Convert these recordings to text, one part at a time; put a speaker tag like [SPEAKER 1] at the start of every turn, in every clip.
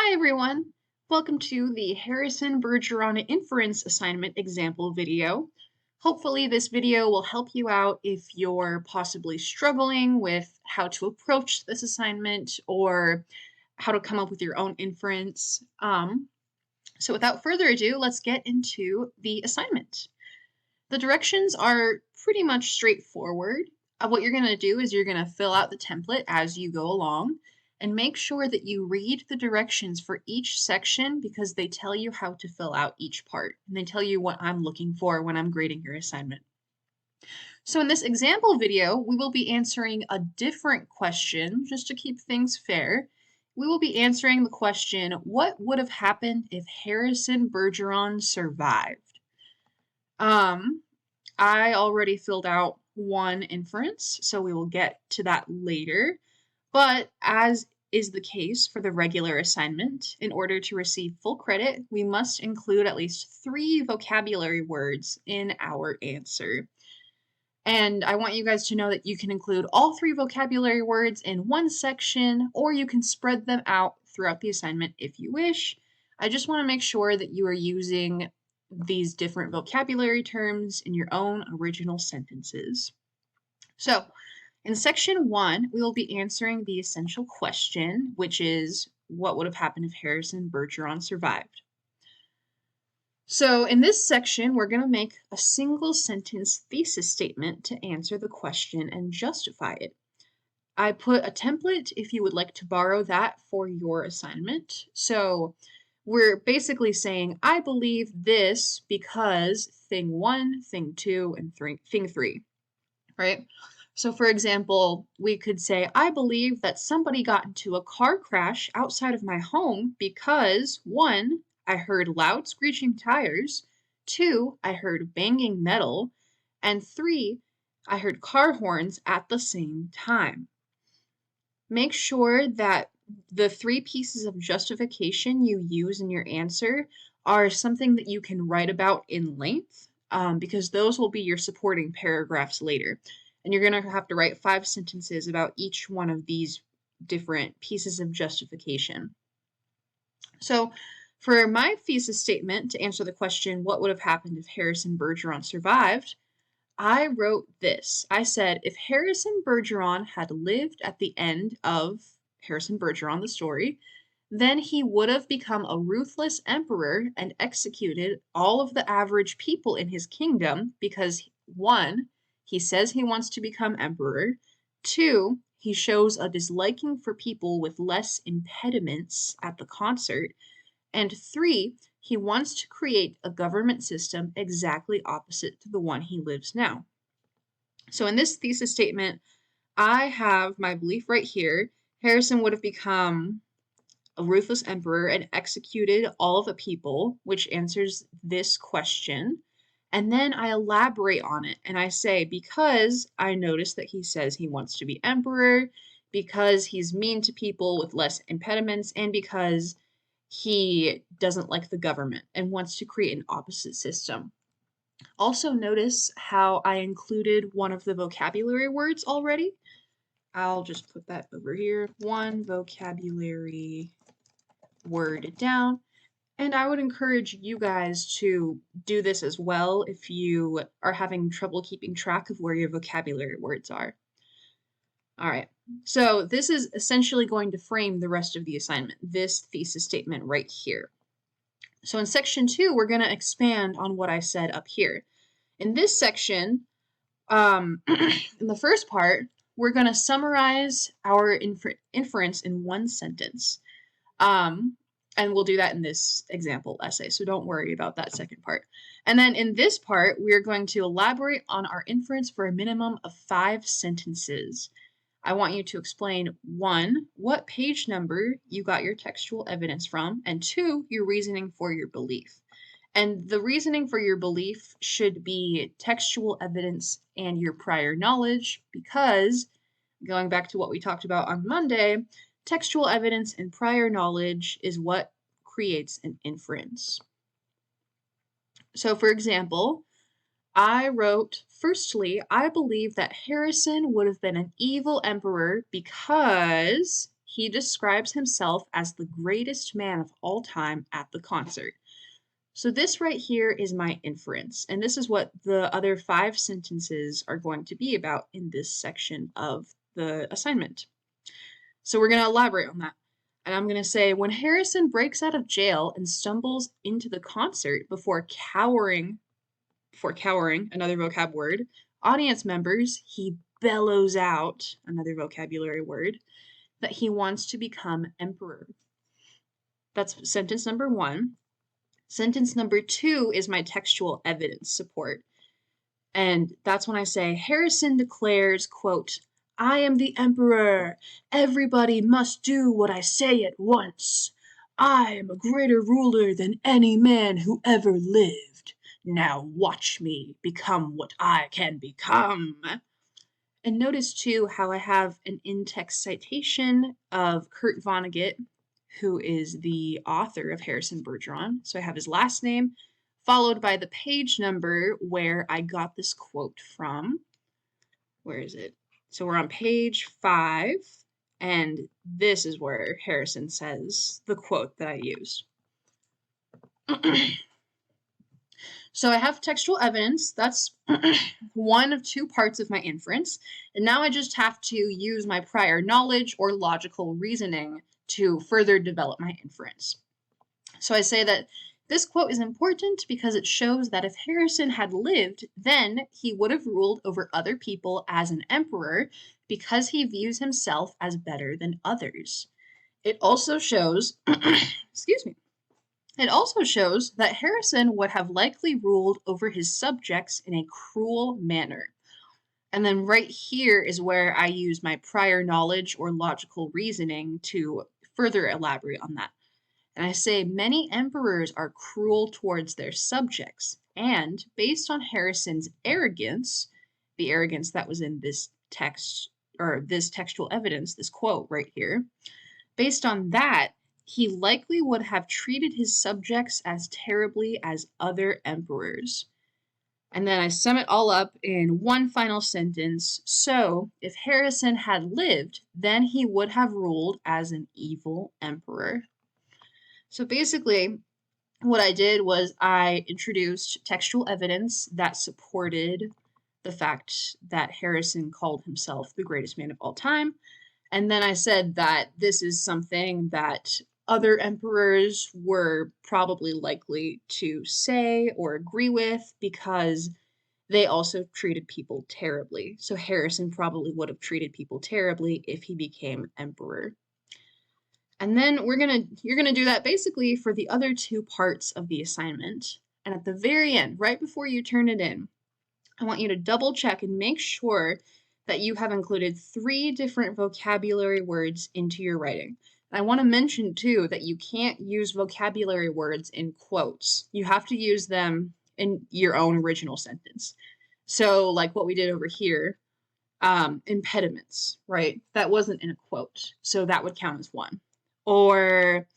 [SPEAKER 1] Hi everyone! Welcome to the Harrison Bergeron inference assignment example video. Hopefully this video will help you out if you're possibly struggling with how to approach this assignment or how to come up with your own inference. So without further ado, let's get into the assignment. The directions are pretty much straightforward. What you're going to do is you're going to fill out the template as you go along and make sure that you read the directions for each section because they tell you how to fill out each part and they tell you what I'm looking for when I'm grading your assignment. So in this example video, we will be answering a different question just to keep things fair. We will be answering the question, what would have happened if Harrison Bergeron survived? I already filled out one inference, so we will get to that later. But as is the case for the regular assignment, in order to receive full credit, we must include at least 3 vocabulary words in our answer. And I want you guys to know that you can include all 3 vocabulary words in one section, or you can spread them out throughout the assignment if you wish. I just want to make sure that you are using these different vocabulary terms in your own original sentences. So, in section 1, we will be answering the essential question, which is, what would have happened if Harrison Bergeron survived? So in this section, we're going to make a single sentence thesis statement to answer the question and justify it. I put a template if you would like to borrow that for your assignment. So we're basically saying, I believe this because thing 1, thing 2, and thing 3, right? So for example, we could say, I believe that somebody got into a car crash outside of my home because 1, I heard loud screeching tires, 2, I heard banging metal, and 3, I heard car horns at the same time. Make sure that the 3 pieces of justification you use in your answer are something that you can write about in length, because those will be your supporting paragraphs later. And you're going to have to write 5 sentences about each one of these different pieces of justification. So for my thesis statement to answer the question, what would have happened if Harrison Bergeron survived? I wrote this. I said, if Harrison Bergeron had lived at the end of Harrison Bergeron, the story, then he would have become a ruthless emperor and executed all of the average people in his kingdom because 1, he says he wants to become emperor, 2, he shows a disliking for people with less impediments at the concert, and 3, he wants to create a government system exactly opposite to the one he lives now. So in this thesis statement, I have my belief right here. Harrison would have become a ruthless emperor and executed all of the people, which answers this question. And then I elaborate on it and I say, because I noticed that he says he wants to be emperor, because he's mean to people with less impediments, and because he doesn't like the government and wants to create an opposite system. Also notice how I included one of the vocabulary words already. I'll just put that over here. 1 vocabulary word down. And I would encourage you guys to do this as well if you are having trouble keeping track of where your vocabulary words are. All right, so this is essentially going to frame the rest of the assignment, this thesis statement right here. So in section 2, we're going to expand on what I said up here. In this section, in the first part, we're going to summarize our inference in one sentence. And we'll do that in this example essay, so don't worry about that second part. And then in this part, we're going to elaborate on our inference for a minimum of 5 sentences. I want you to explain 1, what page number you got your textual evidence from, and 2, your reasoning for your belief. And the reasoning for your belief should be textual evidence and your prior knowledge, because, going back to what we talked about on Monday, textual evidence and prior knowledge is what creates an inference. So for example, I wrote, firstly, I believe that Harrison would have been an evil emperor because he describes himself as the greatest man of all time at the concert. So this right here is my inference, and this is what the other 5 sentences are going to be about in this section of the assignment. So we're going to elaborate on that. And I'm going to say, when Harrison breaks out of jail and stumbles into the concert before cowering, another vocab word, audience members, he bellows out, another vocabulary word, that he wants to become emperor. That's sentence number 1. Sentence number 2 is my textual evidence support. And that's when I say, Harrison declares, quote, I am the emperor. Everybody must do what I say at once. I am a greater ruler than any man who ever lived. Now watch me become what I can become. And notice too how I have an in-text citation of Kurt Vonnegut, who is the author of Harrison Bergeron. So I have his last name, followed by the page number where I got this quote from. Where is it? So we're on page 5, and this is where Harrison says the quote that I used. So I have textual evidence. That's one of 2 parts of my inference. And now I just have to use my prior knowledge or logical reasoning to further develop my inference. So I say that this quote is important because it shows that if Harrison had lived, then he would have ruled over other people as an emperor because he views himself as better than others. It also shows, excuse me, it also shows that Harrison would have likely ruled over his subjects in a cruel manner. And then right here is where I use my prior knowledge or logical reasoning to further elaborate on that. And I say many emperors are cruel towards their subjects. And based on Harrison's arrogance, the arrogance that was in this text, or this textual evidence, this quote right here, based on that, he likely would have treated his subjects as terribly as other emperors. And then I sum it all up in one final sentence. So, if Harrison had lived, then he would have ruled as an evil emperor. So basically, what I did was I introduced textual evidence that supported the fact that Harrison called himself the greatest man of all time. And then I said that this is something that other emperors were probably likely to say or agree with because they also treated people terribly. So Harrison probably would have treated people terribly if he became emperor. And then you're gonna do that basically for the other 2 parts of the assignment. And at the very end, right before you turn it in, I want you to double check and make sure that you have included 3 different vocabulary words into your writing. And I want to mention too that you can't use vocabulary words in quotes. You have to use them in your own original sentence. So like what we did over here, impediments, right? That wasn't in a quote, so that would count as 1. Or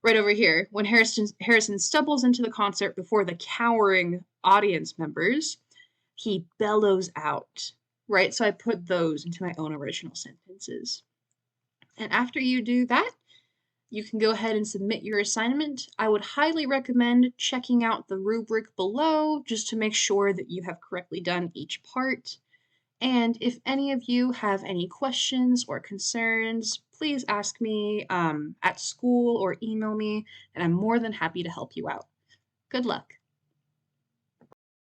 [SPEAKER 1] right over here, when Harrison stumbles into the concert before the cowering audience members, he bellows out, right? So I put those into my own original sentences. And after you do that, you can go ahead and submit your assignment. I would highly recommend checking out the rubric below just to make sure that you have correctly done each part. And if any of you have any questions or concerns, please ask me at school or email me, and I'm more than happy to help you out. Good luck.